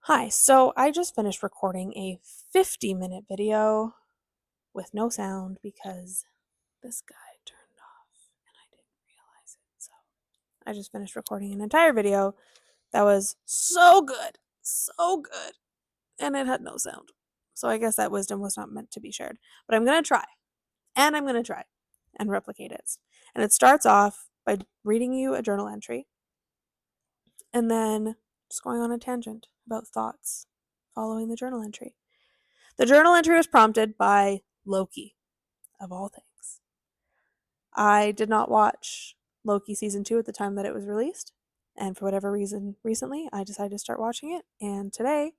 Hi, so I just finished recording a 50-minute video with no sound because this guy turned off and I didn't realize it. So I just finished recording an entire video that was so good, and it had no sound. So I guess that wisdom was not meant to be shared. But I'm going to try, and I'm going to try and replicate it. And it starts off by reading you a journal entry and then just going on a tangent about thoughts following the journal entry. The journal entry was prompted by Loki, of all things. I did not watch Loki season 2 at the time that it was released, and for whatever reason recently, I decided to start watching it. And today,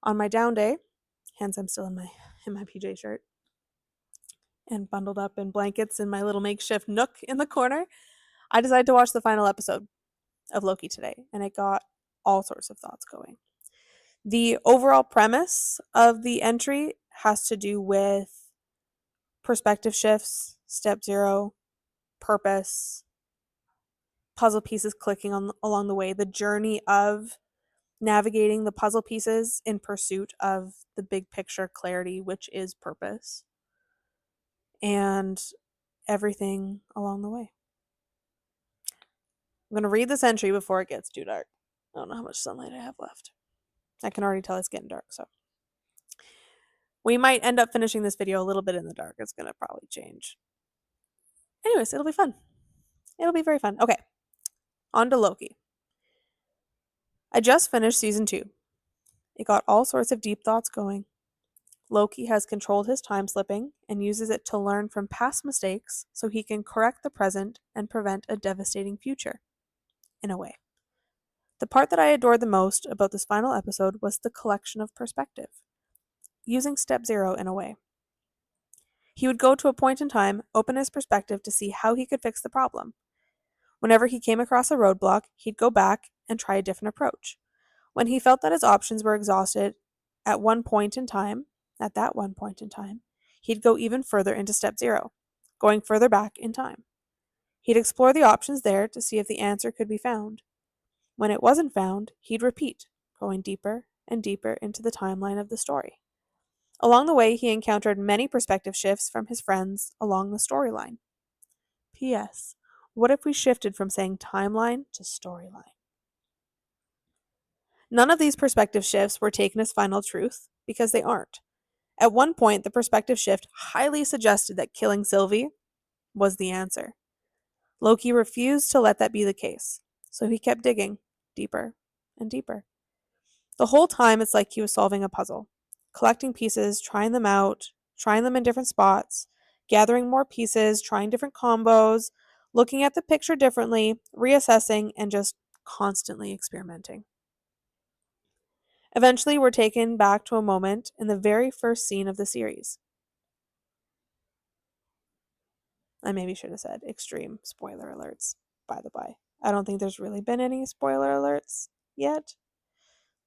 on my down day, hence I'm still in my PJ shirt and bundled up in blankets in my little makeshift nook in the corner, I decided to watch the final episode of Loki today, and it got all sorts of thoughts going. The overall premise of the entry has to do with perspective shifts, step zero, purpose, puzzle pieces clicking along the way, the journey of navigating the puzzle pieces in pursuit of the big picture clarity, which is purpose, and everything along the way. I'm going to read this entry before it gets too dark. I don't know how much sunlight I have left. I can already tell it's getting dark, so we might end up finishing this video a little bit in the dark. It's going to probably change. Anyways, it'll be fun. It'll be very fun. Okay, on to Loki. I just finished season 2. It got all sorts of deep thoughts going. Loki has controlled his time slipping and uses it to learn from past mistakes so he can correct the present and prevent a devastating future, in a way. The part that I adored the most about this final episode was the collection of perspective, using step zero in a way. He would go to a point in time, open his perspective to see how he could fix the problem. Whenever he came across a roadblock, he'd go back and try a different approach. When he felt that his options were exhausted at that one point in time, he'd go even further into step zero, going further back in time. He'd explore the options there to see if the answer could be found. When it wasn't found, he'd repeat, going deeper and deeper into the timeline of the story. Along the way, he encountered many perspective shifts from his friends along the storyline. P.S. What if we shifted from saying timeline to storyline? None of these perspective shifts were taken as final truth, because they aren't. At one point, the perspective shift highly suggested that killing Sylvie was the answer. Loki refused to let that be the case, so he kept digging deeper and deeper. The whole time, it's like he was solving a puzzle, collecting pieces, trying them out, trying them in different spots, gathering more pieces, trying different combos, looking at the picture differently, reassessing, and just constantly experimenting. Eventually, we're taken back to a moment in the very first scene of the series. I maybe should have said extreme spoiler alerts, by the by. I don't think there's really been any spoiler alerts yet.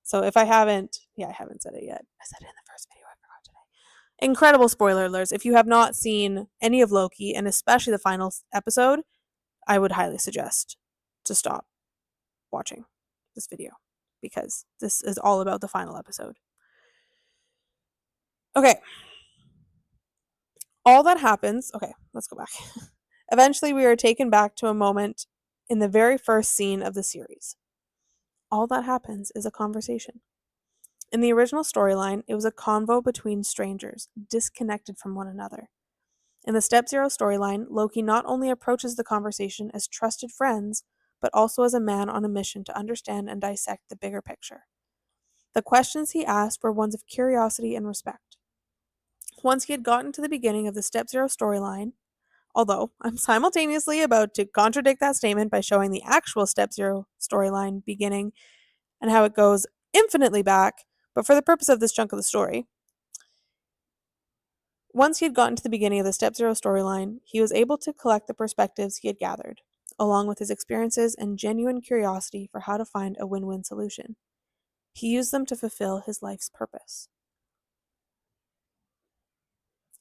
So if I haven't said it yet. I said it in the first video, I forgot today. Incredible spoiler alerts. If you have not seen any of Loki, and especially the final episode, I would highly suggest to stop watching this video, because this is all about the final episode. Okay. All that happens, okay, let's go back. Eventually, we are taken back to a moment in the very first scene of the series. All that happens is a conversation. In the original storyline, it was a convo between strangers, disconnected from one another. In the Step Zero storyline, Loki not only approaches the conversation as trusted friends, but also as a man on a mission to understand and dissect the bigger picture. The questions he asked were ones of curiosity and respect. Once he had gotten to the beginning of the Step Zero storyline, although I'm simultaneously about to contradict that statement by showing the actual Step Zero storyline beginning and how it goes infinitely back, but for the purpose of this chunk of the story, once he had gotten to the beginning of the Step Zero storyline, he was able to collect the perspectives he had gathered, along with his experiences and genuine curiosity for how to find a win-win solution. He used them to fulfill his life's purpose.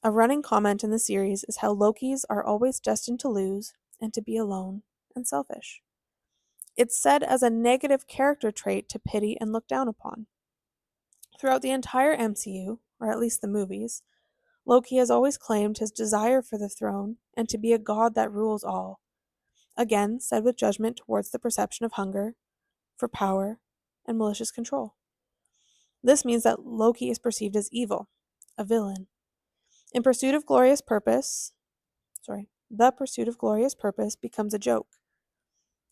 A running comment in the series is how Lokis are always destined to lose and to be alone and selfish. It's said as a negative character trait to pity and look down upon. Throughout the entire MCU, or at least the movies, Loki has always claimed his desire for the throne and to be a god that rules all, again said with judgment towards the perception of hunger, for power, and malicious control. This means that Loki is perceived as evil, a villain. The pursuit of glorious purpose becomes a joke.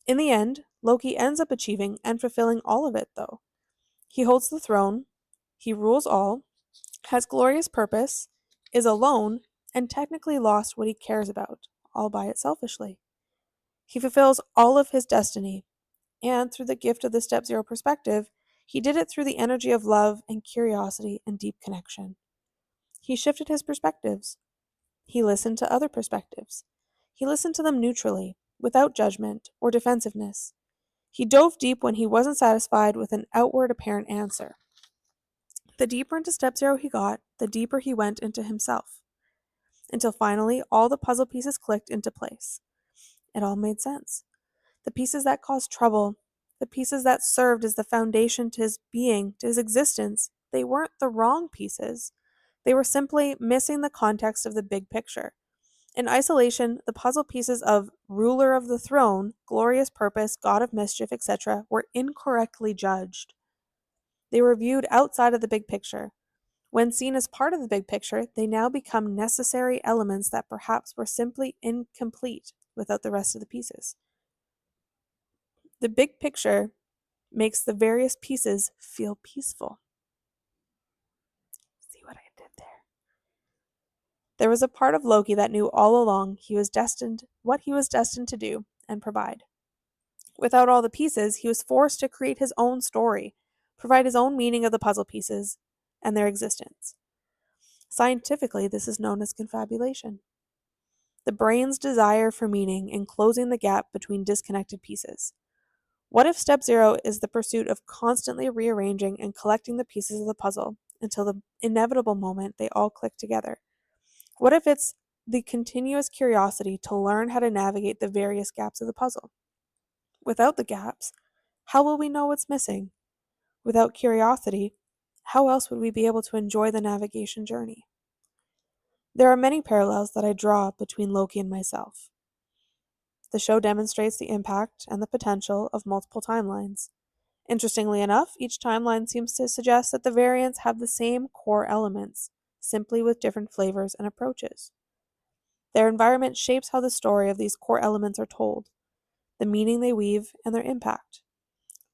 In the end, Loki ends up achieving and fulfilling all of it, though. He holds the throne, he rules all, has glorious purpose, is alone, and technically lost what he cares about, albeit selfishly. He fulfills all of his destiny, and through the gift of the Step Zero perspective, he did it through the energy of love and curiosity and deep connection. He shifted his perspectives. He listened to other perspectives. He listened to them neutrally, without judgment or defensiveness. He dove deep when he wasn't satisfied with an outward apparent answer. The deeper into Step Zero he got, the deeper he went into himself, until finally all the puzzle pieces clicked into place. It all made sense. The pieces that caused trouble, the pieces that served as the foundation to his being, to his existence, they weren't the wrong pieces. They were simply missing the context of the big picture. In isolation, the puzzle pieces of ruler of the throne, glorious purpose, god of mischief, etc., were incorrectly judged. They were viewed outside of the big picture. When seen as part of the big picture, they now become necessary elements that perhaps were simply incomplete without the rest of the pieces. The big picture makes the various pieces feel peaceful. See what I did there? There was a part of Loki that knew all along what he was destined to do and provide. Without all the pieces, he was forced to create his own story, provide his own meaning of the puzzle pieces and their existence. Scientifically, this is known as confabulation. The brain's desire for meaning in closing the gap between disconnected pieces. What if Step Zero is the pursuit of constantly rearranging and collecting the pieces of the puzzle until the inevitable moment they all click together? What if it's the continuous curiosity to learn how to navigate the various gaps of the puzzle? Without the gaps, how will we know what's missing? Without curiosity, how else would we be able to enjoy the navigation journey? There are many parallels that I draw between Loki and myself. The show demonstrates the impact and the potential of multiple timelines. Interestingly enough, each timeline seems to suggest that the variants have the same core elements, simply with different flavors and approaches. Their environment shapes how the story of these core elements are told, the meaning they weave, and their impact.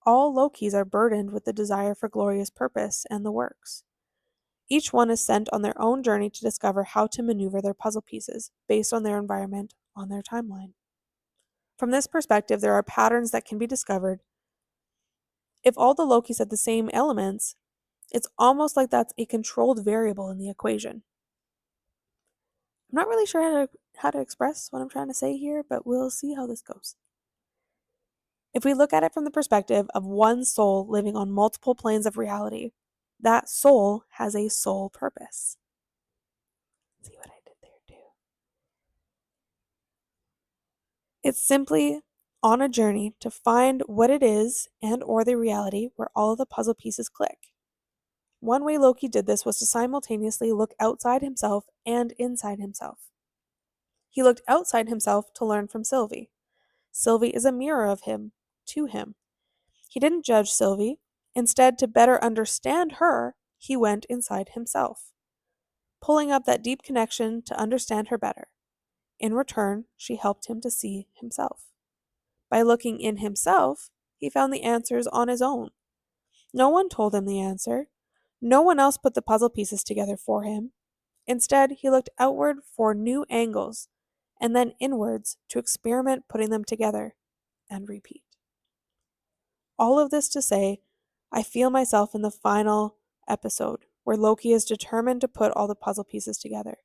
All Lokis are burdened with the desire for glorious purpose and the works. Each one is sent on their own journey to discover how to maneuver their puzzle pieces based on their environment on their timeline. From this perspective, there are patterns that can be discovered. If all the Lokis have the same elements, it's almost like that's a controlled variable in the equation. I'm not really sure how to express what I'm trying to say here, but we'll see how this goes. If we look at it from the perspective of one soul living on multiple planes of reality, that soul has a soul purpose. See what I did there too? It's simply on a journey to find what it is and or the reality where all of the puzzle pieces click. One way Loki did this was to simultaneously look outside himself and inside himself. He looked outside himself to learn from Sylvie. Sylvie is a mirror of him, to him. He didn't judge Sylvie. Instead, to better understand her, he went inside himself, pulling up that deep connection to understand her better. In return, she helped him to see himself. By looking in himself, he found the answers on his own. No one told him the answer. No one else put the puzzle pieces together for him. Instead, he looked outward for new angles, and then inwards to experiment putting them together, and repeat. All of this to say, I feel myself in the final episode, where Loki is determined to put all the puzzle pieces together.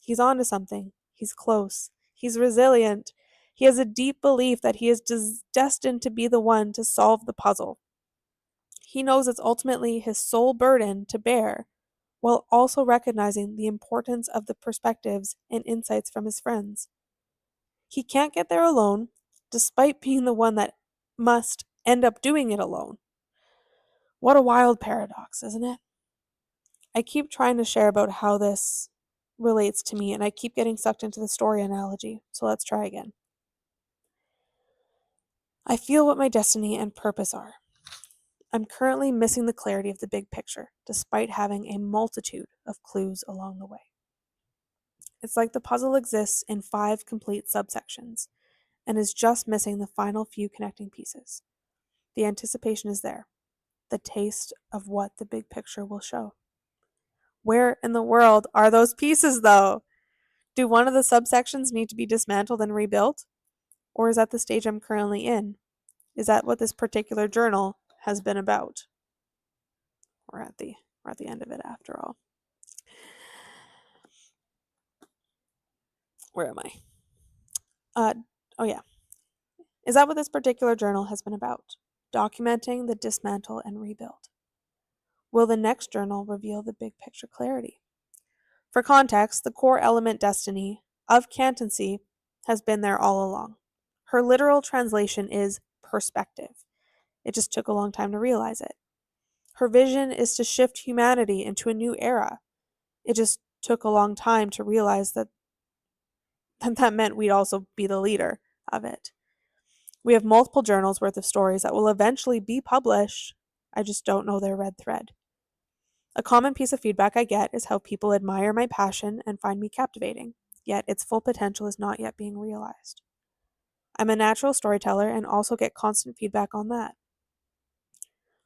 He's onto something. He's close. He's resilient. He has a deep belief that he is destined to be the one to solve the puzzle. He knows it's ultimately his sole burden to bear, while also recognizing the importance of the perspectives and insights from his friends. He can't get there alone, despite being the one that must end up doing it alone. What a wild paradox, isn't it? I keep trying to share about how this relates to me, and I keep getting sucked into the story analogy, so let's try again. I feel what my destiny and purpose are. I'm currently missing the clarity of the big picture, despite having a multitude of clues along the way. It's like the puzzle exists in 5 complete subsections, and is just missing the final few connecting pieces. The anticipation is there, the taste of what the big picture will show. Where in the world are those pieces, though? Do one of the subsections need to be dismantled and rebuilt? Or is that the stage I'm currently in? Is that what this particular journal has been about? We're at the end of it after all. Where am I? Oh yeah. Is that what this particular journal has been about? Documenting the dismantle and rebuild. Will the next journal reveal the big picture clarity? For context, the core element destiny of cantancy has been there all along. Her literal translation is perspective. It just took a long time to realize it. Her vision is to shift humanity into a new era. It just took a long time to realize that meant we'd also be the leader of it. We have multiple journals worth of stories that will eventually be published. I just don't know their red thread. A common piece of feedback I get is how people admire my passion and find me captivating, yet its full potential is not yet being realized. I'm a natural storyteller and also get constant feedback on that.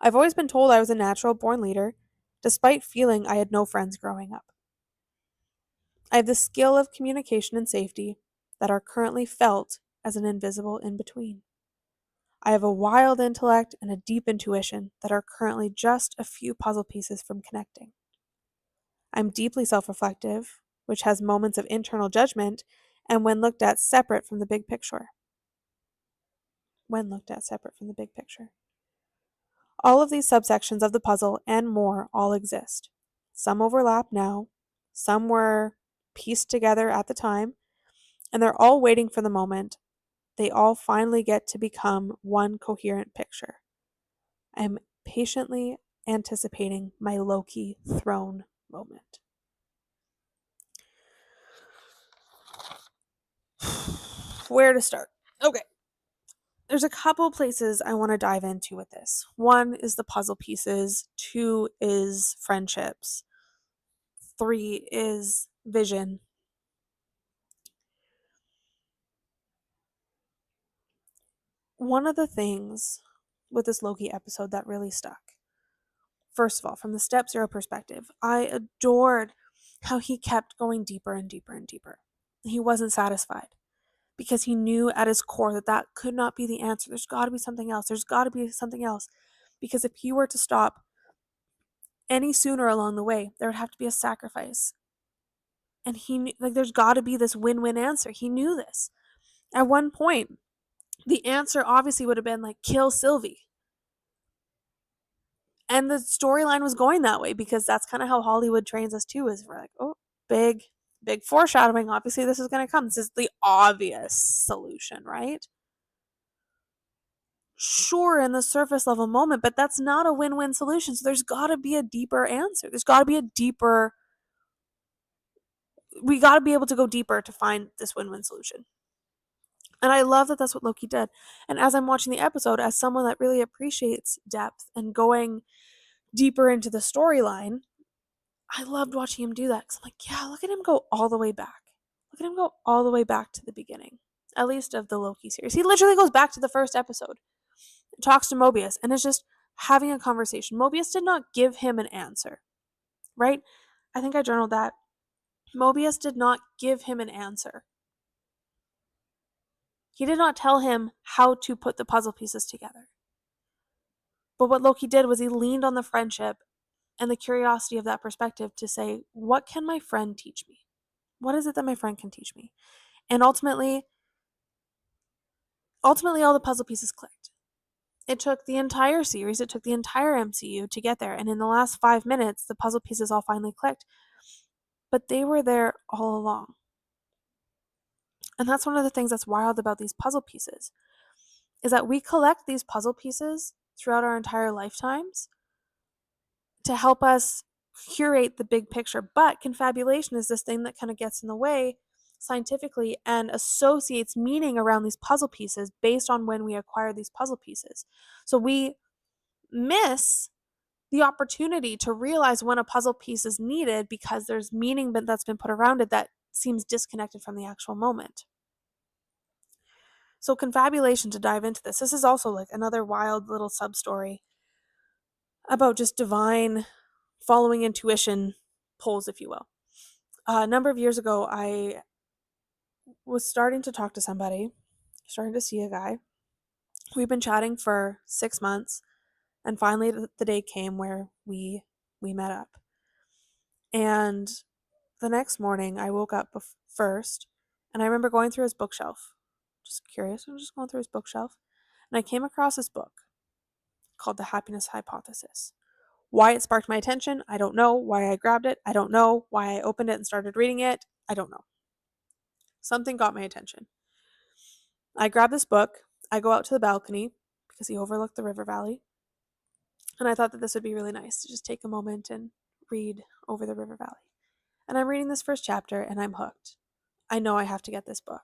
I've always been told I was a natural born leader, despite feeling I had no friends growing up. I have the skill of communication and safety that are currently felt as an invisible in-between. I have a wild intellect and a deep intuition that are currently just a few puzzle pieces from connecting. I'm deeply self-reflective, which has moments of internal judgment, and when looked at separate from the big picture. All of these subsections of the puzzle and more all exist. Some overlap now, some were pieced together at the time, and they're all waiting for the moment they all finally get to become one coherent picture. I'm patiently anticipating my Loki throne moment. Where to start? Okay. There's a couple places I want to dive into with this. 1 is the puzzle pieces, 2 is friendships, 3 is vision. One of the things with this Loki episode that really stuck, first of all, from the step 0 perspective, I adored how he kept going deeper and deeper and deeper. He wasn't satisfied because he knew at his core that that could not be the answer. There's got to be something else. There's got to be something else. Because if he were to stop any sooner along the way, there would have to be a sacrifice. And he knew, like, there's got to be this win-win answer. He knew this. At one point, the answer obviously would have been like, kill Sylvie. And the storyline was going that way because that's kind of how Hollywood trains us too, is we're like, oh, big foreshadowing. Obviously, this is going to come. This is the obvious solution, right? Sure, in the surface level moment, but that's not a win-win solution. So there's got to be a deeper answer. There's got to be a deeper, we got to be able to go deeper to find this win-win solution. And I love that that's what Loki did. And as I'm watching the episode, as someone that really appreciates depth and going deeper into the storyline, I loved watching him do that. Because I'm like, yeah, look at him go all the way back. Look at him go all the way back to the beginning, at least of the Loki series. He literally goes back to the first episode, talks to Mobius, and is just having a conversation. Mobius did not give him an answer, right? I think I journaled that. Mobius did not give him an answer. He did not tell him how to put the puzzle pieces together. But what Loki did was he leaned on the friendship and the curiosity of that perspective to say, what can my friend teach me? What is it that my friend can teach me? And ultimately all the puzzle pieces clicked. It took the entire series, it took the entire MCU to get there. And in the last 5 minutes, the puzzle pieces all finally clicked. But they were there all along. And that's one of the things that's wild about these puzzle pieces, is that we collect these puzzle pieces throughout our entire lifetimes to help us curate the big picture. But confabulation is this thing that kind of gets in the way scientifically and associates meaning around these puzzle pieces based on when we acquire these puzzle pieces. So we miss the opportunity to realize when a puzzle piece is needed because there's meaning that's been put around it that seems disconnected from the actual moment. So confabulation, to dive into this is also like another wild little sub story about just divine following intuition pulls, if you will. A number of years ago, I was starting to talk to somebody, starting to see a guy. We've been chatting for 6 months, and finally the day came where we met up. And the next morning, I woke up first, and I remember going through his bookshelf. Just curious, I was just going through his bookshelf, and I came across this book called The Happiness Hypothesis. Why it sparked my attention, I don't know. Why I grabbed it, I don't know. Why I opened it and started reading it, I don't know. Something got my attention. I grab this book, I go out to the balcony because he overlooked the river valley, and I thought that this would be really nice to just take a moment and read over the river valley. And I'm reading this first chapter and I'm hooked. I know I have to get this book.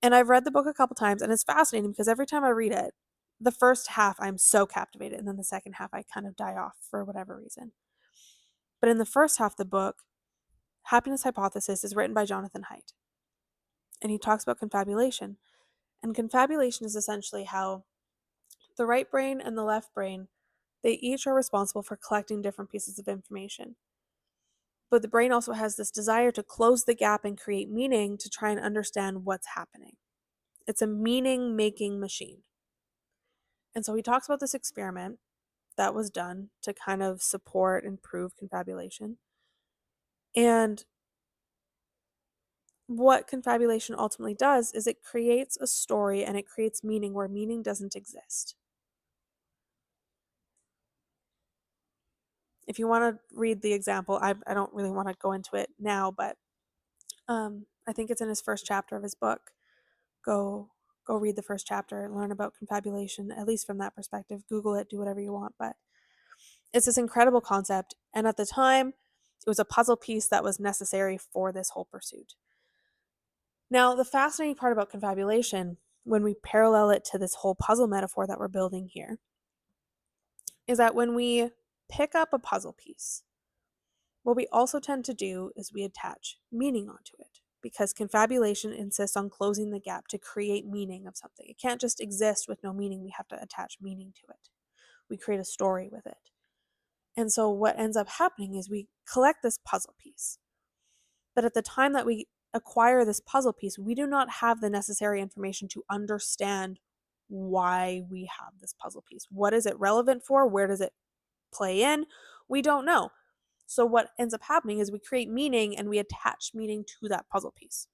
And I've read the book a couple times, and it's fascinating because every time I read it, the first half I'm so captivated, and then the second half I kind of die off for whatever reason. But in the first half of the book, Happiness Hypothesis is written by Jonathan Haidt. And he talks about confabulation. And confabulation is essentially how the right brain and the left brain, they each are responsible for collecting different pieces of information. But the brain also has this desire to close the gap and create meaning to try and understand what's happening. It's a meaning-making machine. And so he talks about this experiment that was done to kind of support and prove confabulation. And what confabulation ultimately does is it creates a story and it creates meaning where meaning doesn't exist. If you want to read the example, I don't really want to go into it now, but I think it's in his first chapter of his book. Go read the first chapter and learn about confabulation, at least from that perspective. Google it, do whatever you want, but it's this incredible concept, and at the time, it was a puzzle piece that was necessary for this whole pursuit. Now, the fascinating part about confabulation, when we parallel it to this whole puzzle metaphor that we're building here, is that when we pick up a puzzle piece, what we also tend to do is we attach meaning onto it, because confabulation insists on closing the gap to create meaning of something. It can't just exist with no meaning. We have to attach meaning to it. We create a story with it. And so what ends up happening is we collect this puzzle piece. But at the time that we acquire this puzzle piece, we do not have the necessary information to understand why we have this puzzle piece. What is it relevant for? Where does it play in? We don't know. So what ends up happening is we create meaning and we attach meaning to that puzzle piece.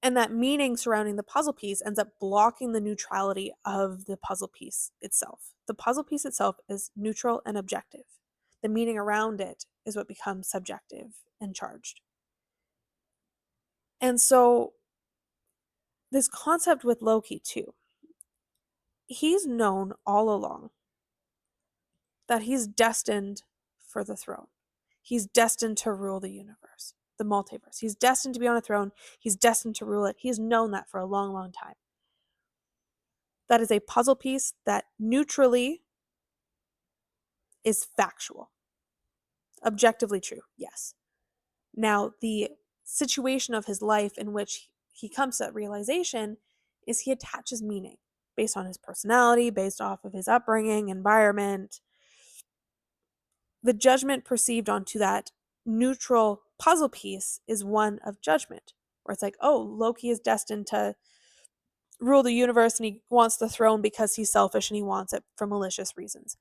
And that meaning surrounding the puzzle piece ends up blocking the neutrality of the puzzle piece itself. The puzzle piece itself is neutral and objective. The meaning around it is what becomes subjective and charged. And so this concept with Loki too, he's known all along that he's destined for the throne. He's destined to rule the universe, the multiverse. He's destined to be on a throne. He's destined to rule it. He's known that for a long, long time. That is a puzzle piece that neutrally is factual. Objectively true, yes. Now, the situation of his life in which he comes to that realization is he attaches meaning based on his personality, based off of his upbringing, environment. The judgment perceived onto that neutral puzzle piece is one of judgment, where it's like, oh, Loki is destined to rule the universe and he wants the throne because he's selfish and he wants it for malicious reasons.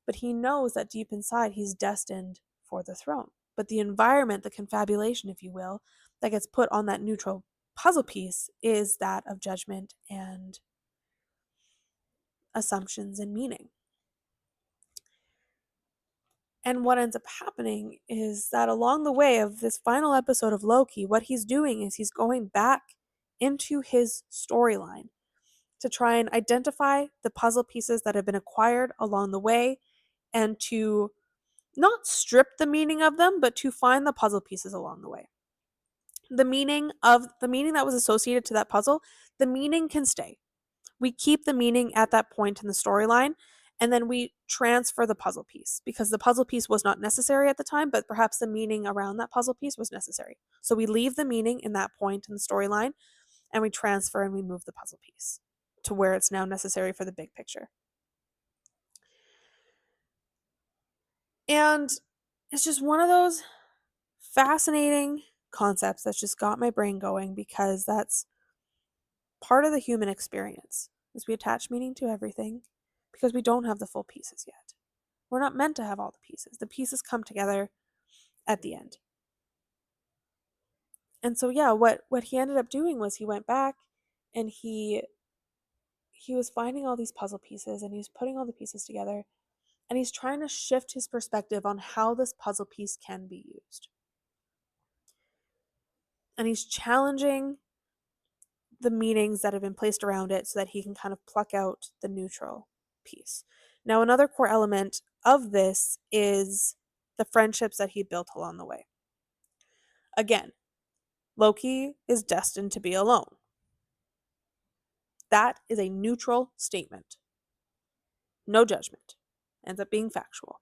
But he knows that deep inside he's destined for the throne. But the environment, the confabulation, if you will, that gets put on that neutral puzzle piece is that of judgment and assumptions and meaning. And what ends up happening is that along the way of this final episode of Loki, what he's doing is he's going back into his storyline to try and identify the puzzle pieces that have been acquired along the way and to not strip the meaning of them, but to find the puzzle pieces along the way. The meaning that was associated to that puzzle, the meaning can stay. We keep the meaning at that point in the storyline, and then we transfer the puzzle piece because the puzzle piece was not necessary at the time, but perhaps the meaning around that puzzle piece was necessary. So we leave the meaning in that point in the storyline, and we transfer and we move the puzzle piece to where it's now necessary for the big picture. And it's just one of those fascinating concepts that's just got my brain going, because that's part of the human experience, is we attach meaning to everything because we don't have the full pieces yet. We're not meant to have all the pieces. The pieces come together at the end. And so yeah, what he ended up doing was he went back and he was finding all these puzzle pieces and he was putting all the pieces together, and he's trying to shift his perspective on how this puzzle piece can be used. And he's challenging the meanings that have been placed around it so that he can kind of pluck out the neutral piece. Now, another core element of this is the friendships that he built along the way. Again, Loki is destined to be alone. That is a neutral statement. No judgment. Ends up being factual.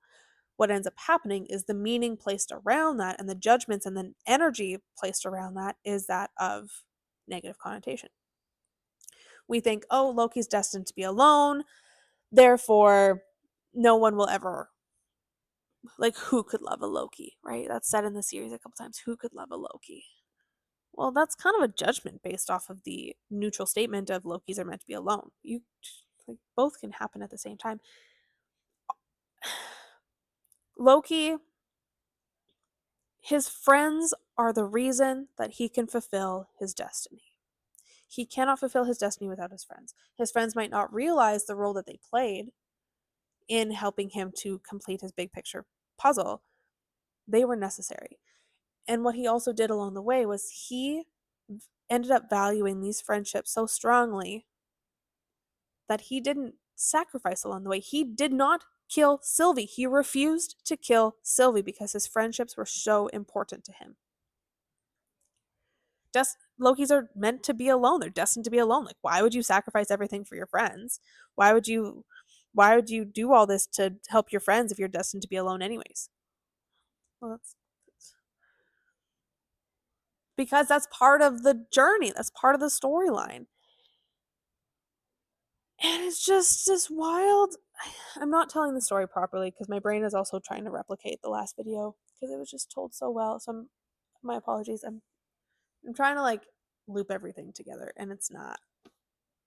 What ends up happening is the meaning placed around that and the judgments and the energy placed around that is that of negative connotation. We think, oh, Loki's destined to be alone, therefore no one will ever, like, who could love a Loki, right? That's said in the series a couple times. Who could love a Loki? Well, that's kind of a judgment based off of the neutral statement of Lokis are meant to be alone. You, like, both can happen at the same time. Loki, his friends are the reason that he can fulfill his destiny. He cannot fulfill his destiny without his friends. His friends might not realize the role that they played in helping him to complete his big picture puzzle. They were necessary. And what he also did along the way was he ended up valuing these friendships so strongly that he didn't sacrifice along the way. He did not kill Sylvie. He refused to kill Sylvie because his friendships were so important to him. Lokis are meant to be alone. They're destined to be alone. Like, why would you sacrifice everything for your friends? Why would you do all this to help your friends if you're destined to be alone anyways? Well, that's because that's part of the journey. That's part of the storyline. And it's just wild. I'm not telling the story properly because my brain is also trying to replicate the last video because it was just told so well. So my apologies. I'm trying to like loop everything together and it's not.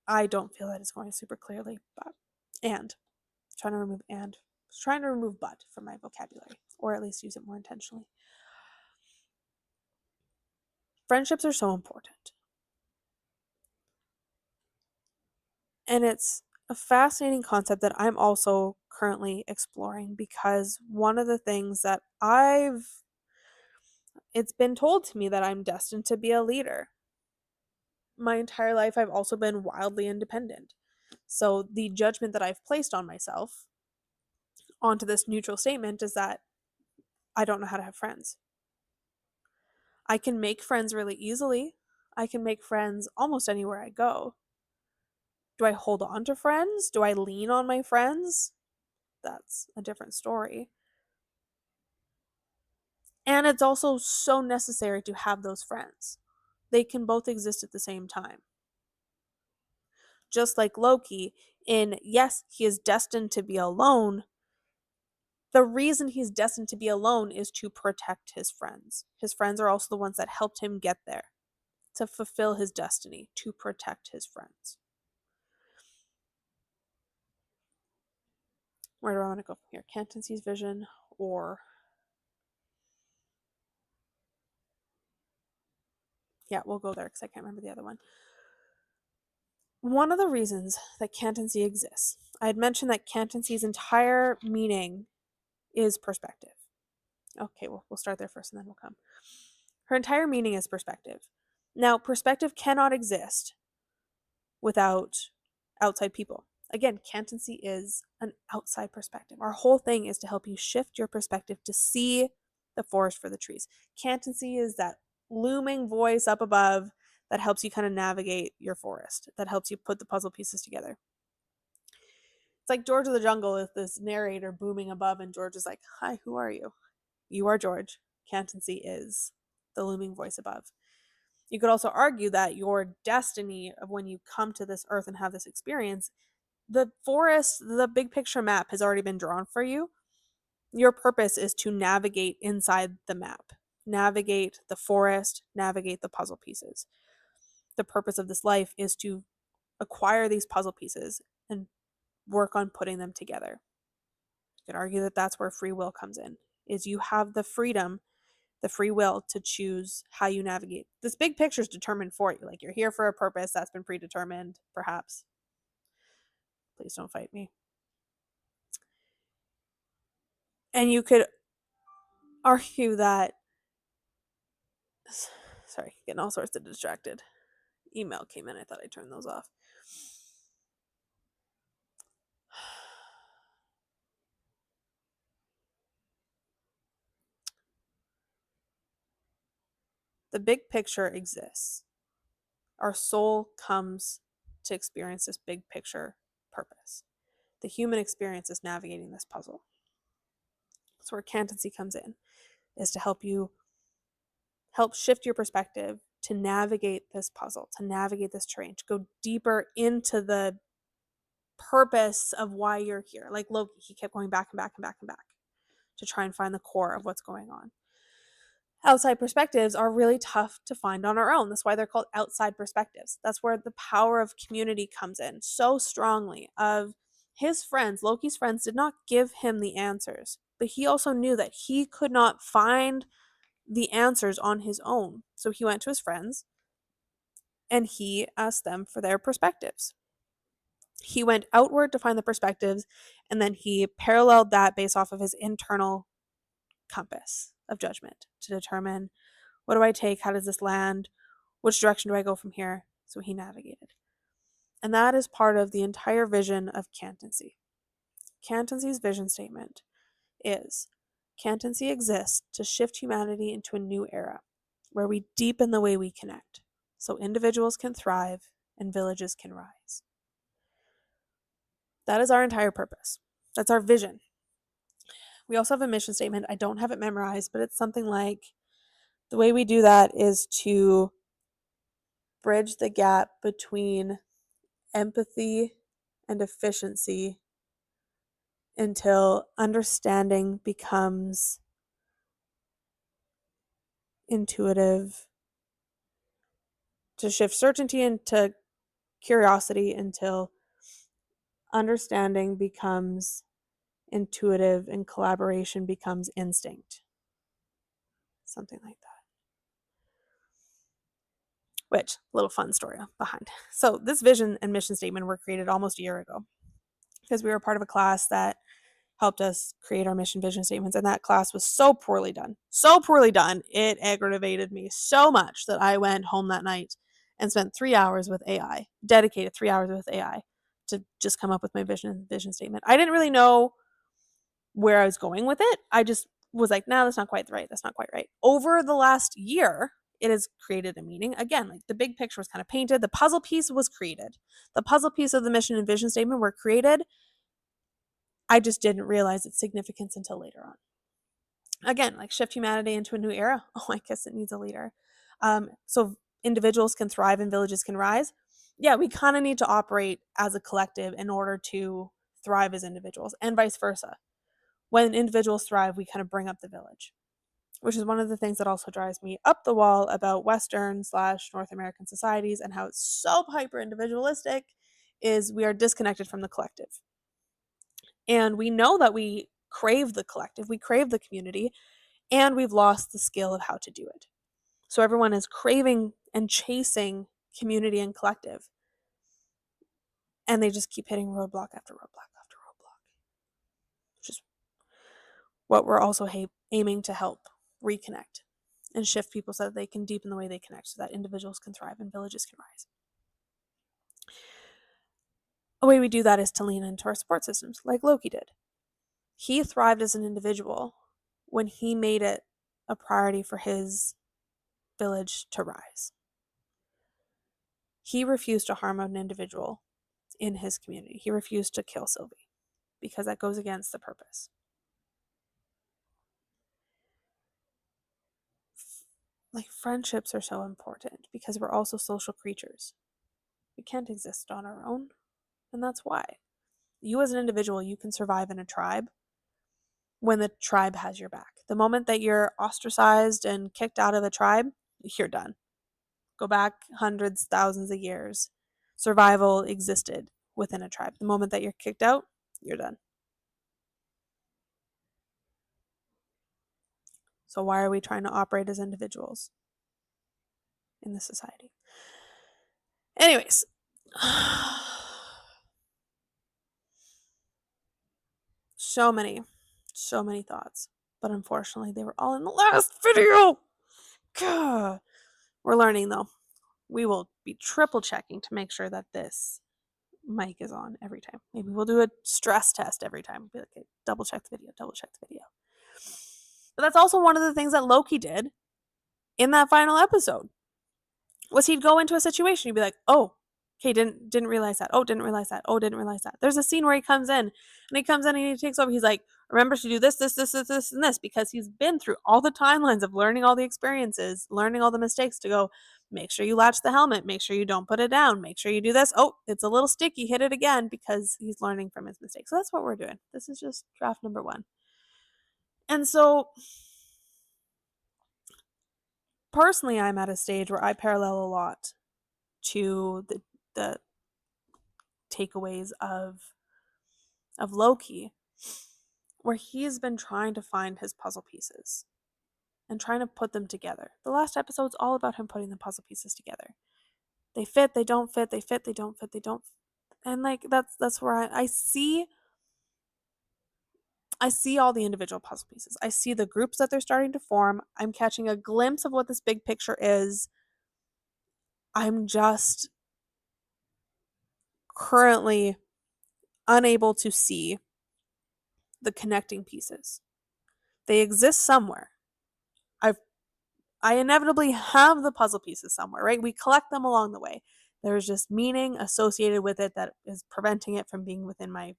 I don't feel that it's going super clearly, but trying to remove but from my vocabulary, or at least use it more intentionally. Friendships are so important. And it's a fascinating concept that I'm also currently exploring because one of the things that it's been told to me that I'm destined to be a leader. My entire life, I've also been wildly independent. So the judgment that I've placed on myself onto this neutral statement is that I don't know how to have friends. I can make friends really easily. I can make friends almost anywhere I go. Do I hold on to friends? Do I lean on my friends? That's a different story. And it's also so necessary to have those friends. They can both exist at the same time. Just like Loki, yes, he is destined to be alone. The reason he's destined to be alone is to protect his friends. His friends are also the ones that helped him get there, to fulfill his destiny, to protect his friends. Where do I want to go from here? Cantancy's vision or... Yeah, we'll go there because I can't remember the other one. One of the reasons that cantancy exists, I had mentioned that cantancy's entire meaning is perspective. Okay, we'll start there first and then we'll come. Her entire meaning is perspective. Now, perspective cannot exist without outside people. Again, cantancy is an outside perspective. Our whole thing is to help you shift your perspective to see the forest for the trees. Cantancy is that looming voice up above that helps you kind of navigate your forest, that helps you put the puzzle pieces together. It's like George of the Jungle with this narrator booming above, and George is like, "Hi, who are you?" You are George. Cantancy is the looming voice above. You could also argue that your destiny of when you come to this earth and have this experience, the forest, the big picture map has already been drawn for you. Your purpose is to navigate inside the map, navigate the forest, navigate the puzzle pieces. The purpose of this life is to acquire these puzzle pieces and work on putting them together. You could argue that that's where free will comes in, is you have the freedom, the free will to choose how you navigate. This big picture is determined for you. Like, you're here for a purpose that's been predetermined, perhaps. Please don't fight me. And you could argue that, sorry, getting all sorts of distracted. Email came in. I thought I turned those off. The big picture exists. Our soul comes to experience this big picture purpose. The human experience is navigating this puzzle. That's where cantancy comes in, is to help shift your perspective to navigate this puzzle, to navigate this terrain, to go deeper into the purpose of why you're here. Like Loki, he kept going back and back and back and back to try and find the core of what's going on. Outside perspectives are really tough to find on our own. That's why they're called outside perspectives. That's where the power of community comes in so strongly. Of his friends, Loki's friends did not give him the answers, but he also knew that he could not find the answers on his own. So he went to his friends and he asked them for their perspectives. He went outward to find the perspectives, and then he paralleled that based off of his internal compass of judgment to determine, what do I take? How does this land? Which direction do I go from here? So he navigated. And that is part of the entire vision of cantancy. Cantancy's vision statement is, cantancy exists to shift humanity into a new era where we deepen the way we connect so individuals can thrive and villages can rise. That is our entire purpose. That's our vision. We also have a mission statement. I don't have it memorized, but it's something like, the way we do that is to bridge the gap between empathy and efficiency until understanding becomes intuitive, to shift certainty into curiosity until understanding becomes intuitive and collaboration becomes instinct. Something like that. Which, little fun story behind. So this vision and mission statement were created almost a year ago because we were part of a class that helped us create our mission vision statements, and that class was so poorly done, it aggravated me so much that I went home that night and spent 3 hours with AI, dedicated 3 hours with AI to just come up with my vision statement. I didn't really know where I was going with it. I just was like, no, that's not quite right. That's not quite right. Over the last year, it has created a meaning. Again, like the big picture was kind of painted. The puzzle piece was created. The puzzle piece of the mission and vision statement were created. I just didn't realize its significance until later on. Again, like shift humanity into a new era. Oh, I guess it needs a leader. So individuals can thrive and villages can rise. Yeah, we kind of need to operate as a collective in order to thrive as individuals, and vice versa. When individuals thrive, we kind of bring up the village, which is one of the things that also drives me up the wall about Western/North American societies and how it's so hyper individualistic, is we are disconnected from the collective. And we know that we crave the collective, we crave the community, and we've lost the skill of how to do it. So everyone is craving and chasing community and collective, and they just keep hitting roadblock after roadblock after roadblock, which is what we're also aiming to help reconnect and shift people so that they can deepen the way they connect, so that individuals can thrive and villages can rise. A way we do that is to lean into our support systems, like Loki did. He thrived as an individual when he made it a priority for his village to rise. He refused to harm an individual in his community. He refused to kill Sylvie because that goes against the purpose. Like, friendships are so important because we're also social creatures. We can't exist on our own, and that's why. You as an individual, you can survive in a tribe when the tribe has your back. The moment that you're ostracized and kicked out of a tribe, you're done. Go back hundreds, thousands of years. Survival existed within a tribe. The moment that you're kicked out, you're done. So why are we trying to operate as individuals in this society? Anyways, so many thoughts, but unfortunately they were all in the last video. God. We're learning though. We will be triple checking to make sure that this mic is on every time. Maybe we'll do a stress test every time. Be like, okay, double check the video. But that's also one of the things that Loki did in that final episode. Was he'd go into a situation, he'd be like, oh, okay, didn't realize that. Oh, didn't realize that. Oh, didn't realize that. There's a scene where he comes in and he takes over. He's like, remember to do this, and this, because he's been through all the timelines of learning all the experiences, learning all the mistakes to go, make sure you latch the helmet, make sure you don't put it down, make sure you do this. Oh, it's a little sticky, hit it again, because he's learning from his mistakes. So that's what we're doing. This is just draft number 1. And so personally, I'm at a stage where I parallel a lot to the takeaways of Loki, where he's been trying to find his puzzle pieces and trying to put them together. The last episode's all about him putting the puzzle pieces together. They fit, they don't fit, they fit, they don't fit, they don't. And like that's where I see all the individual puzzle pieces. I see the groups that they're starting to form. I'm catching a glimpse of what this big picture is. I'm just currently unable to see the connecting pieces. They exist somewhere. I inevitably have the puzzle pieces somewhere, right? We collect them along the way. There's just meaning associated with it that is preventing it from being within my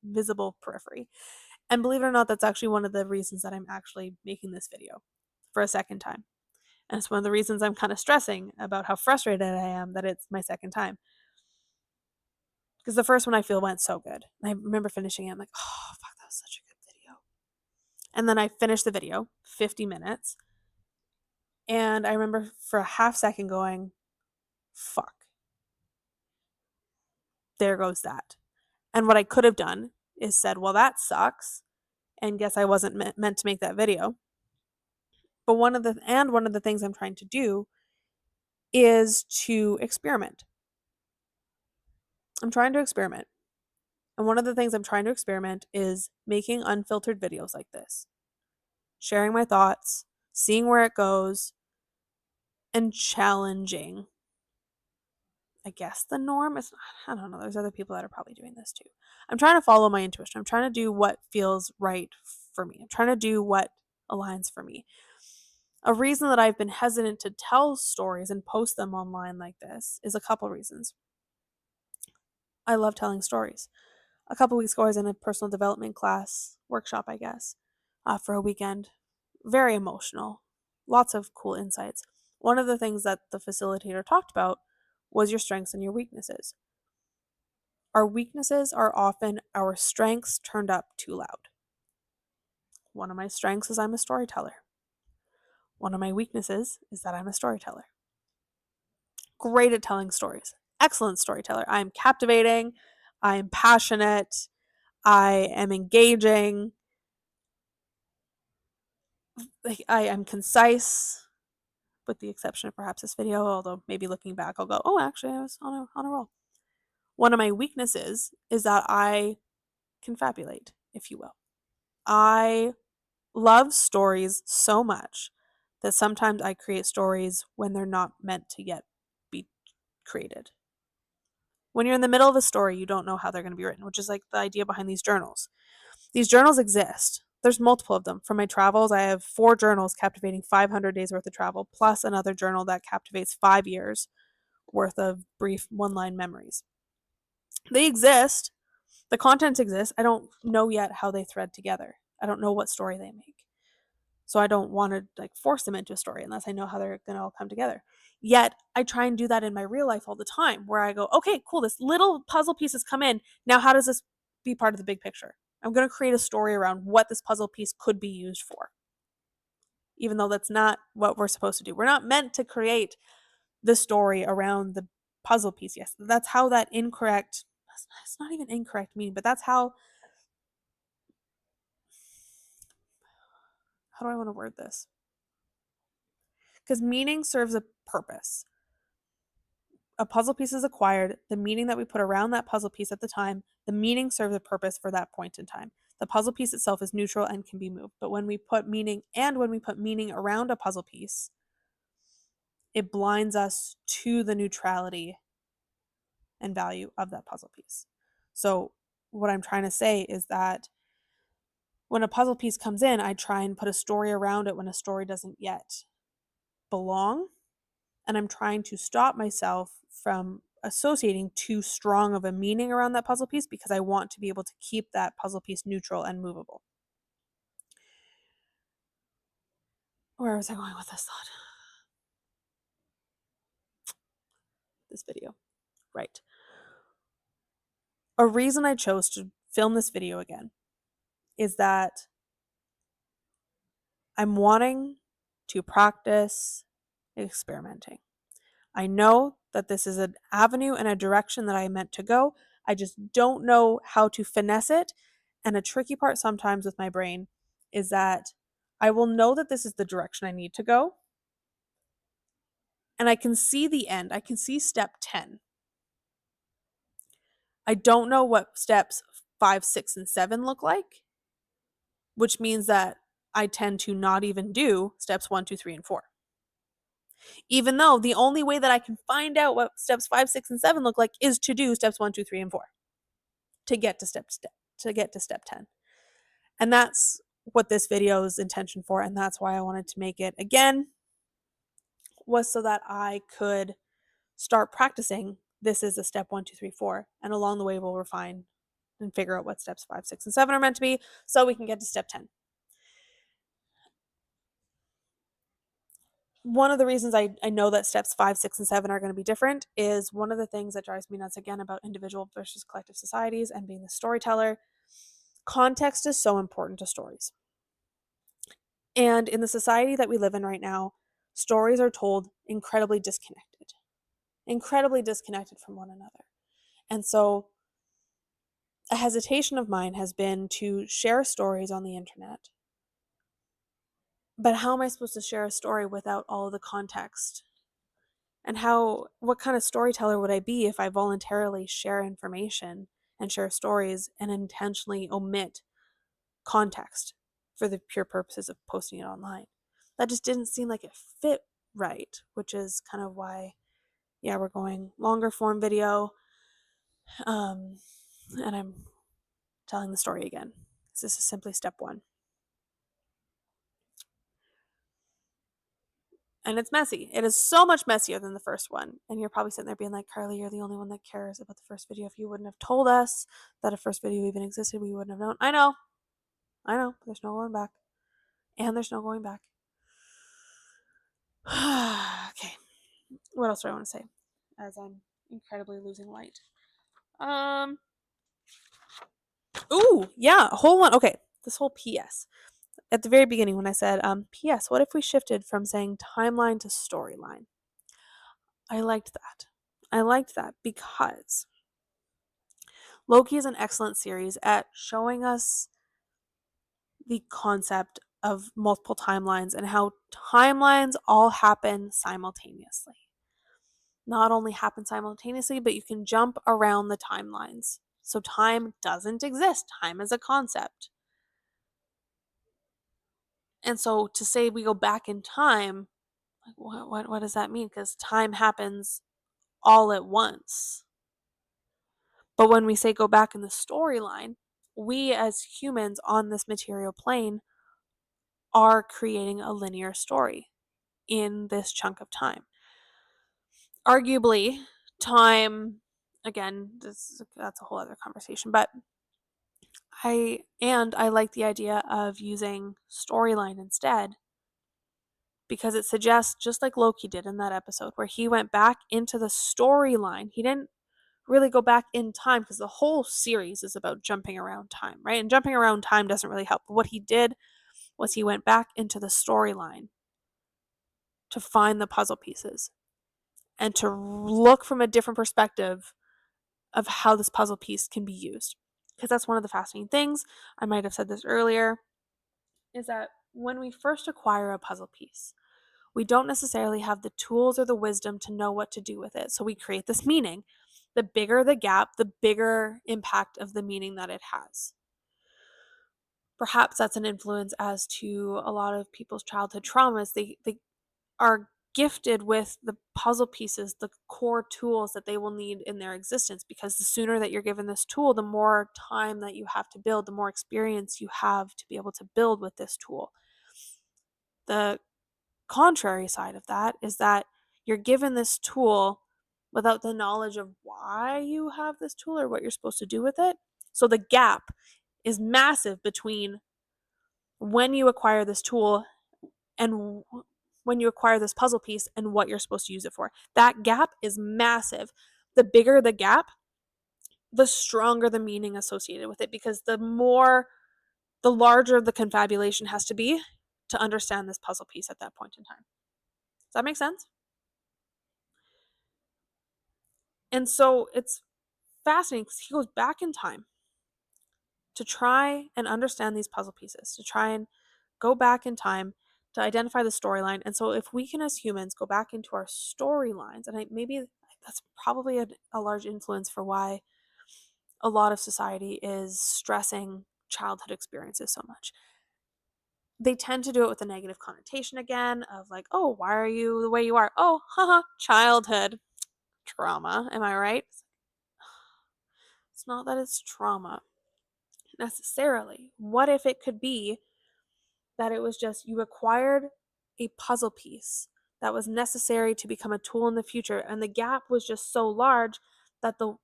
visible periphery. And believe it or not, that's actually one of the reasons that I'm actually making this video for a second time. And it's one of the reasons I'm kind of stressing about how frustrated I am that it's my second time. Because the first one I feel went so good. I remember finishing it. I'm like, oh, fuck, that was such a good video. And then I finished the video, 50 minutes. And I remember for a half second going, fuck. There goes that. And what I could have done is said, well, that sucks. And guess I wasn't meant to make that video. But one of the things I'm trying to do is to experiment. I'm trying to experiment. And one of the things I'm trying to experiment is making unfiltered videos like this. Sharing my thoughts, seeing where it goes, and challenging, I guess, the norm. I don't know. There's other people that are probably doing this too. I'm trying to follow my intuition. I'm trying to do what feels right for me. I'm trying to do what aligns for me. A reason that I've been hesitant to tell stories and post them online like this is a couple reasons. I love telling stories. A couple weeks ago, I was in a personal development class, workshop, I guess, for a weekend. Very emotional. Lots of cool insights. One of the things that the facilitator talked about was your strengths and your weaknesses. Our weaknesses are often our strengths turned up too loud. One of my strengths is I'm a storyteller. One of my weaknesses is that I'm a storyteller. Great at telling stories. Excellent storyteller. I am captivating. I am passionate. I am engaging. I am concise, with the exception of perhaps this video, although maybe looking back I'll go, oh, actually I was on a roll. One of my weaknesses is that I confabulate, if you will. I love stories so much that sometimes I create stories when they're not meant to yet be created. When you're in the middle of a story, you don't know how they're going to be written, which is like the idea behind these journals. These journals exist. There's multiple of them. For my travels, I have 4 journals captivating 500 days worth of travel, plus another journal that captivates 5 years worth of brief one-line memories. They exist. The contents exist. I don't know yet how they thread together. I don't know what story they make. So I don't want to like force them into a story unless I know how they're going to all come together. Yet I try and do that in my real life all the time where I go, okay, cool, this little puzzle pieces come in. Now how does this be part of the big picture? I'm going to create a story around what this puzzle piece could be used for. Even though that's not what we're supposed to do. We're not meant to create the story around the puzzle piece. Yes, that's how that incorrect, it's not even incorrect meaning, but that's how do I want to word this? Because meaning serves a purpose. A puzzle piece is acquired, the meaning that we put around that puzzle piece at the time, the meaning serves a purpose for that point in time. The puzzle piece itself is neutral and can be moved, but when we put meaning around a puzzle piece, it blinds us to the neutrality and value of that puzzle piece. So what I'm trying to say is that when a puzzle piece comes in, I try and put a story around it when a story doesn't yet belong. And I'm trying to stop myself from associating too strong of a meaning around that puzzle piece because I want to be able to keep that puzzle piece neutral and movable. Where was I going with this thought? This video. Right. A reason I chose to film this video again is that I'm wanting to practice experimenting. I know that this is an avenue and a direction that I meant to go. I just don't know how to finesse it. And a tricky part sometimes with my brain is that I will know that this is the direction I need to go. And I can see the end. I can see step 10. I don't know what steps 5, 6, and 7 look like, which means that I tend to not even do steps 1, 2, 3, and 4. Even though the only way that I can find out what steps 5, 6, and 7 look like is to do steps 1, 2, 3, and 4 to get to step 10. And that's what this video is intention for, and that's why I wanted to make it again, was so that I could start practicing. This is a step 1, 2, 3, 4, and along the way we'll refine and figure out what steps 5, 6, and 7 are meant to be so we can get to step 10. One of the reasons I know that steps 5, 6, and 7 are going to be different is one of the things that drives me nuts again about individual versus collective societies and being the storyteller. Context is so important to stories. And in the society that we live in right now, stories are told incredibly disconnected from one another. And so a hesitation of mine has been to share stories on the internet. But how am I supposed to share a story without all of the context? And what kind of storyteller would I be if I voluntarily share information and share stories and intentionally omit context for the pure purposes of posting it online? That just didn't seem like it fit right, which is kind of why, yeah, we're going longer form video. And I'm telling the story again. This is simply step 1. And it's messy. It is so much messier than the first one. And you're probably sitting there being like, Carly, you're the only one that cares about the first video. If you wouldn't have told us that a first video even existed, we wouldn't have known. I know. There's no going back. And there's no going back. Okay. What else do I want to say? As I'm incredibly losing light. Ooh, yeah, a whole one. Okay, this whole PS. At the very beginning when I said, PS, what if we shifted from saying timeline to storyline? I liked that. Because Loki is an excellent series at showing us the concept of multiple timelines and how timelines all happen simultaneously. Not only happen simultaneously, but you can jump around the timelines. So time doesn't exist. Time is a concept. And so to say we go back in time, like what does that mean? Because time happens all at once. But when we say go back in the storyline, we as humans on this material plane are creating a linear story in this chunk of time. Arguably, time, again, that's a whole other conversation, but I like the idea of using storyline instead, because it suggests, just like Loki did in that episode, where he went back into the storyline. He didn't really go back in time, because the whole series is about jumping around time, right? And jumping around time doesn't really help. But what he did was he went back into the storyline to find the puzzle pieces and to look from a different perspective of how this puzzle piece can be used. Because that's one of the fascinating things, I might have said this earlier, is that when we first acquire a puzzle piece, we don't necessarily have the tools or the wisdom to know what to do with it. So we create this meaning. The bigger the gap, the bigger impact of the meaning that it has. Perhaps that's an influence as to a lot of people's childhood traumas. They are gifted with the puzzle pieces, the core tools that they will need in their existence, because the sooner that you're given this tool, the more time that you have to build, the more experience you have to be able to build with this tool. The contrary side of that is that you're given this tool without the knowledge of why you have this tool or what you're supposed to do with it. So the gap is massive between when you acquire this tool and when you acquire this puzzle piece and what you're supposed to use it for. That gap is massive. The bigger the gap, the stronger the meaning associated with it, because the larger the confabulation has to be to understand this puzzle piece at that point in time. Does that make sense? And so it's fascinating because he goes back in time to try and understand these puzzle pieces, to try and go back in time to identify the storyline. And so if we can, as humans, go back into our storylines, and maybe that's probably a large influence for why a lot of society is stressing childhood experiences so much. They tend to do it with a negative connotation again of like, oh, why are you the way you are? Oh, haha, childhood trauma. Am I right? It's not that it's trauma necessarily. What if it could be that it was just you acquired a puzzle piece that was necessary to become a tool in the future, and the gap was just so large that the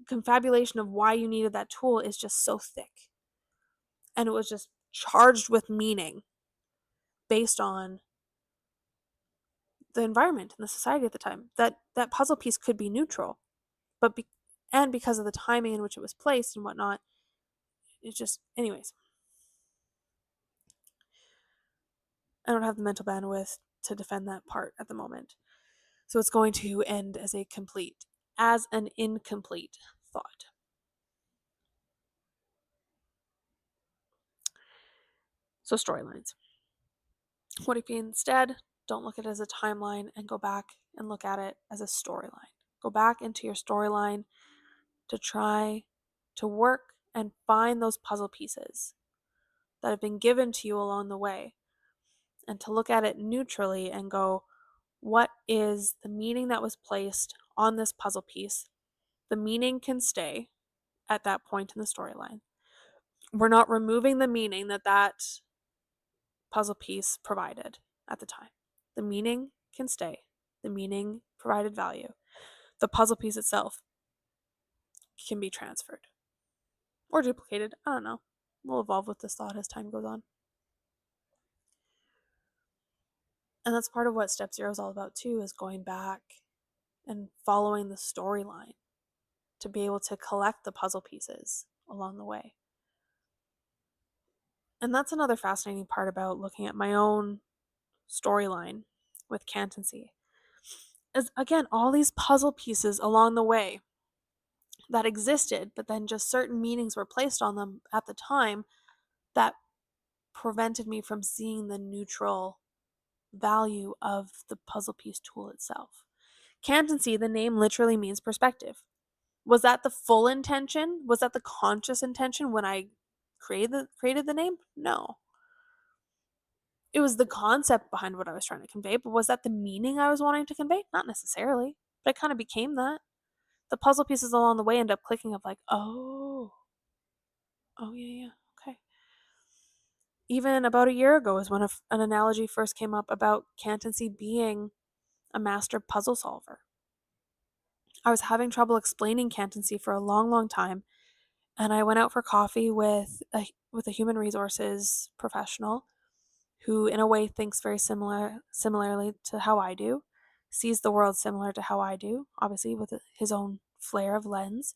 confabulation of why you needed that tool is just so thick, and it was just charged with meaning based on the environment and the society at the time. That puzzle piece could be neutral, but because of the timing in which it was placed and whatnot, it's just, anyways, I don't have the mental bandwidth to defend that part at the moment. So it's going to end as an incomplete thought. So storylines. What if you instead don't look at it as a timeline and go back and look at it as a storyline? Go back into your storyline to try to work and find those puzzle pieces that have been given to you along the way, and to look at it neutrally and go, what is the meaning that was placed on this puzzle piece? The meaning can stay at that point in the storyline. We're not removing the meaning that puzzle piece provided at the time. The meaning can stay. The meaning provided value. The puzzle piece itself can be transferred or duplicated. I don't know. We'll evolve with this thought as time goes on. And that's part of what Step Zero is all about too, is going back and following the storyline to be able to collect the puzzle pieces along the way. And that's another fascinating part about looking at my own storyline with cantancy, is again, all these puzzle pieces along the way that existed, but then just certain meanings were placed on them at the time that prevented me from seeing the neutral value of the puzzle piece tool itself. Cantancy, the name literally means perspective. Was that the full intention? Was that the conscious intention when I created the name? No. It was the concept behind what I was trying to convey, but was that the meaning I was wanting to convey? Not necessarily, but it kind of became that. the puzzle pieces along the way end up clicking of like, oh, yeah, okay. Even about a year ago is when an analogy first came up about Cantancy being a master puzzle solver. I was having trouble explaining Cantancy for a long, long time, and I went out for coffee with a human resources professional who in a way thinks very similarly to how I do, sees the world similar to how I do, obviously with his own flair of lens.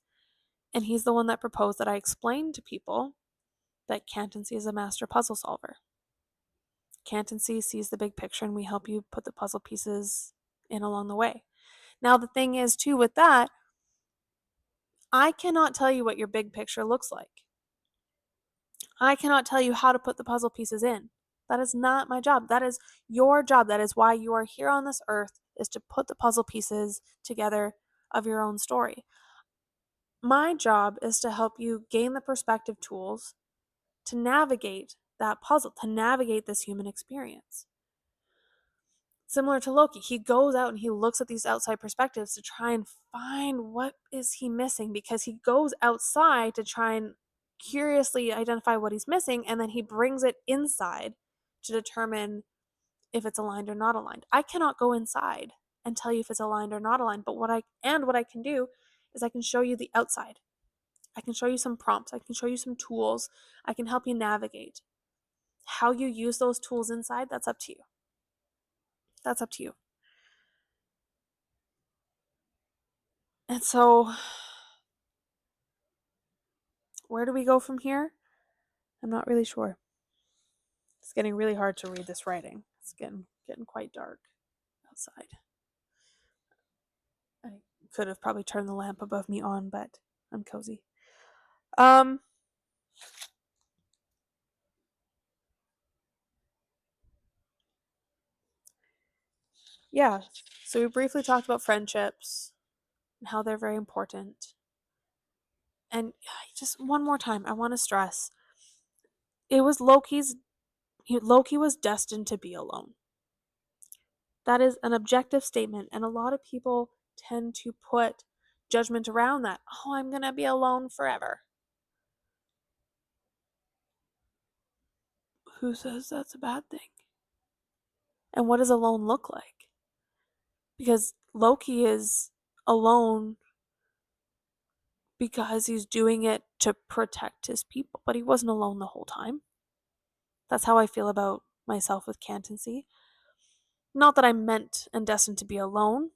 And he's the one that proposed that I explain to people that Cantancy is a master puzzle solver. Cantancy sees the big picture and we help you put the puzzle pieces in along the way. Now, the thing is, too, with that, I cannot tell you what your big picture looks like. I cannot tell you how to put the puzzle pieces in. That is not my job. That is your job. That is why you are here on this earth, is to put the puzzle pieces together of your own story. My job is to help you gain the perspective tools to navigate that puzzle, to navigate this human experience. Similar to Loki, he goes out and he looks at these outside perspectives to try and find what is he missing, because he goes outside to try and curiously identify what he's missing, and then he brings it inside to determine if it's aligned or not aligned. I cannot go inside and tell you if it's aligned or not aligned, but what I can do is I can show you the outside. I can show you some prompts, I can show you some tools, I can help you navigate. How you use those tools inside, that's up to you. That's up to you. And so, where do we go from here? I'm not really sure. It's getting really hard to read this writing. It's getting quite dark outside. I could have probably turned the lamp above me on, but I'm cozy. Yeah, so we briefly talked about friendships and how they're very important. And just one more time, I want to stress, it was Loki was destined to be alone. That is an objective statement, and a lot of people tend to put judgment around that. Oh, I'm going to be alone forever. Who says that's a bad thing? And what does alone look like? Because Loki is alone because he's doing it to protect his people, but he wasn't alone the whole time. That's how I feel about myself with Cantancy. Not that I'm meant and destined to be alone.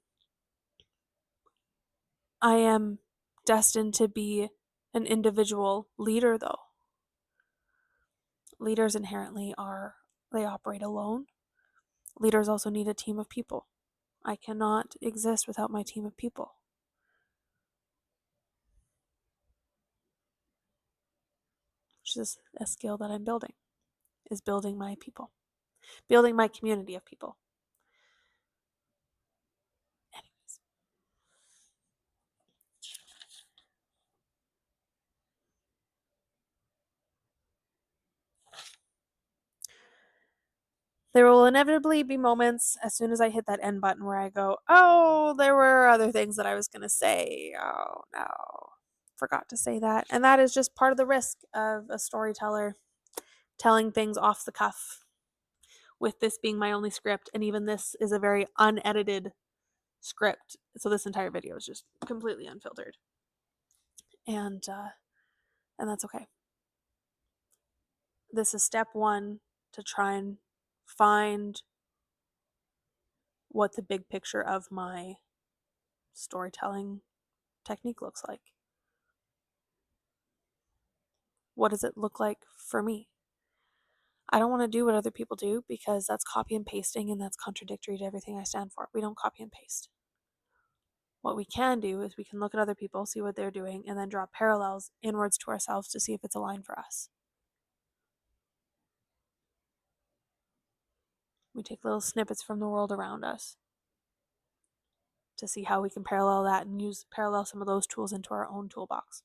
I am destined to be an individual leader, though. Leaders inherently they operate alone. Leaders also need a team of people. I cannot exist without my team of people. Which is a skill that I'm building, is building my people, building my community of people. Anyways. There will inevitably be moments as soon as I hit that end button where I go, oh, there were other things that I was going to say. Oh, no. Forgot to say that. And that is just part of the risk of a storyteller telling things off the cuff, with this being my only script. And even this is a very unedited script. So this entire video is just completely unfiltered. And that's okay. This is step one to try and find what the big picture of my storytelling technique looks like. What does it look like for me? I don't want to do what other people do, because that's copy and pasting, and that's contradictory to everything I stand for. We don't copy and paste. What we can do is we can look at other people, see what they're doing, and then draw parallels inwards to ourselves to see if it's aligned for us. We take little snippets from the world around us to see how we can parallel that and parallel some of those tools into our own toolbox.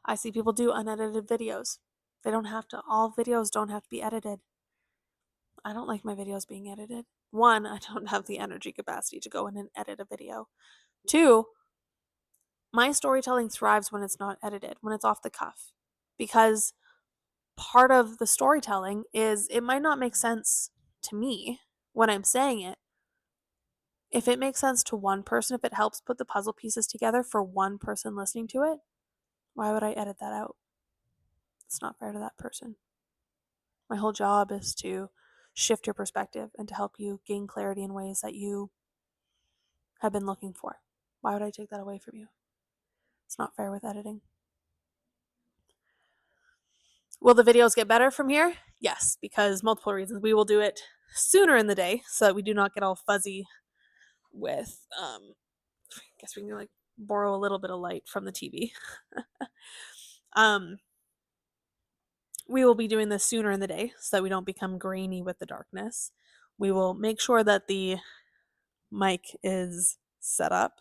I see people do unedited videos. All videos don't have to be edited. I don't like my videos being edited. One, I don't have the energy capacity to go in and edit a video. Two, My storytelling thrives when it's not edited, when it's off the cuff, because part of the storytelling is it might not make sense to me when I'm saying it. If it makes sense to one person, if it helps put the puzzle pieces together for one person listening to it, why would I edit that out? It's not fair to that person. My whole job is to shift your perspective and to help you gain clarity in ways that you have been looking for. Why would I take that away from you? It's not fair with editing. Will the videos get better from here? Yes, because multiple reasons. We will do it sooner in the day so that we do not get all fuzzy with I guess we can like borrow a little bit of light from the TV. We will be doing this sooner in the day so that we don't become grainy with the darkness. We will make sure that the mic is set up.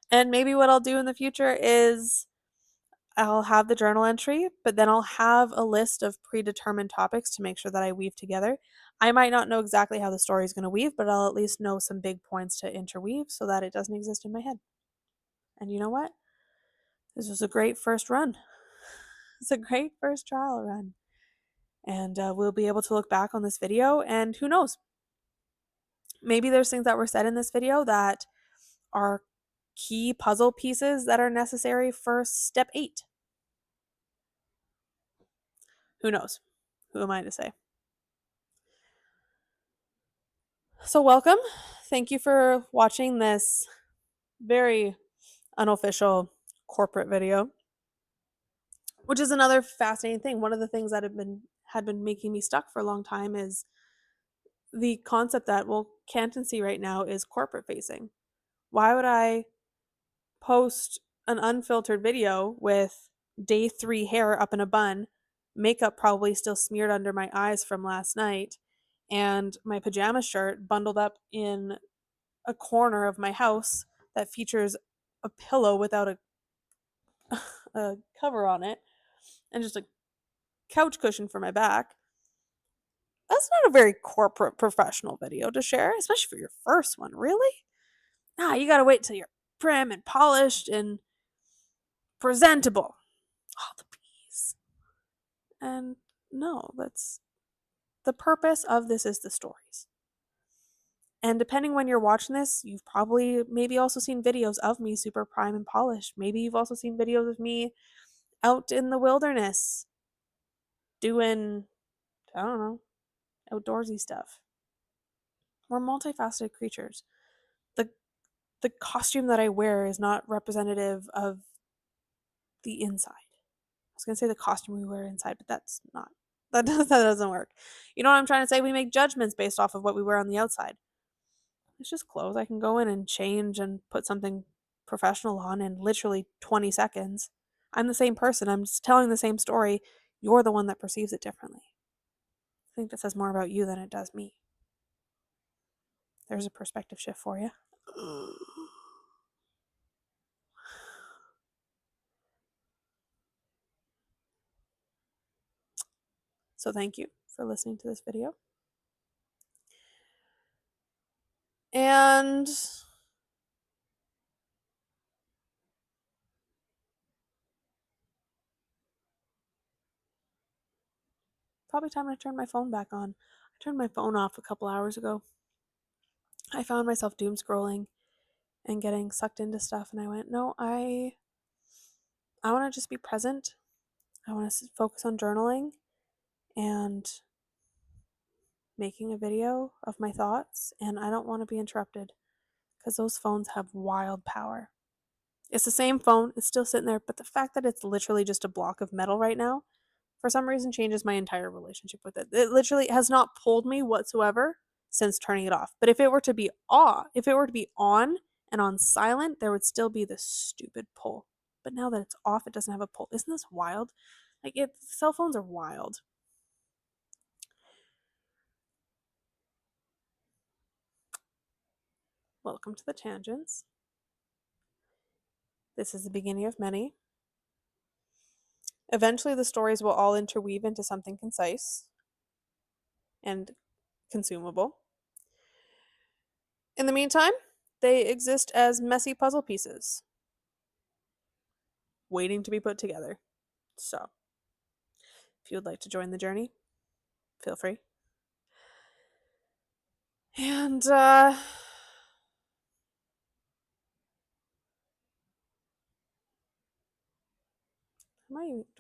And maybe what I'll do in the future is I'll have the journal entry, but then I'll have a list of predetermined topics to make sure that I weave together. I might not know exactly how the story is going to weave, but I'll at least know some big points to interweave so that it doesn't exist in my head. And you know what? This was a great first run. It's a great first trial run. And we'll be able to look back on this video, and who knows? Maybe there's things that were said in this video that are key puzzle pieces that are necessary for step 8. Who knows? Who am I to say? So welcome. Thank you for watching this very unofficial corporate video, which is another fascinating thing. One of the things that had been making me stuck for a long time is the concept that, well, Cantancy right now is corporate facing. Why would I post an unfiltered video with day 3 hair up in a bun, makeup probably still smeared under my eyes from last night, and my pajama shirt bundled up in a corner of my house that features a pillow without a cover on it and just a couch cushion for my back? That's not a very corporate professional video to share, especially for your first one. Really? Nah, you gotta wait till you're prim and polished and presentable. All the bees. And no, that's the purpose of this is the stories. And depending when you're watching this, you've probably maybe also seen videos of me super prime and polished. Maybe you've also seen videos of me out in the wilderness doing, I don't know, outdoorsy stuff. We're multifaceted creatures. The the costume that I wear is not representative of the inside. I was gonna say the costume we wear inside, but that's not that doesn't work. You know what I'm trying to say? We make judgments based off of what we wear on the outside. It's just clothes. I can go in and change and put something professional on in literally 20 seconds. I'm the same person. I'm just telling the same story. You're the one that perceives it differently. I think that says more about you than it does me. There's a perspective shift for you. So thank you for listening to this video. And probably time to turn my phone back on. I turned my phone off a couple hours ago. I found myself doom scrolling and getting sucked into stuff, and I went, no, I want to just be present. I want to focus on journaling and making a video of my thoughts, and I don't want to be interrupted because those phones have wild power. It's the same phone, it's still sitting there, but the fact that it's literally just a block of metal right now, for some reason, changes my entire relationship with it. It literally has not pulled me whatsoever since turning it off. But if it were to be on and on silent, there would still be this stupid pull. But now that it's off, it doesn't have a pull. Isn't this wild? Cell phones are wild. Welcome to the tangents. This is the beginning of many. Eventually, the stories will all interweave into something concise and consumable. In the meantime, they exist as messy puzzle pieces. waiting to be put together. So, if you would like to join the journey, feel free. And do I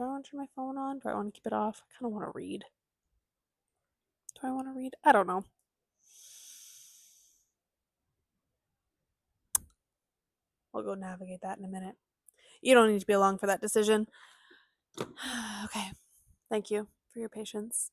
want to turn my phone on? Do I want to keep it off? I kind of want to read. Do I want to read? I don't know. We'll go navigate that in a minute. You don't need to be along for that decision. Okay. Thank you for your patience.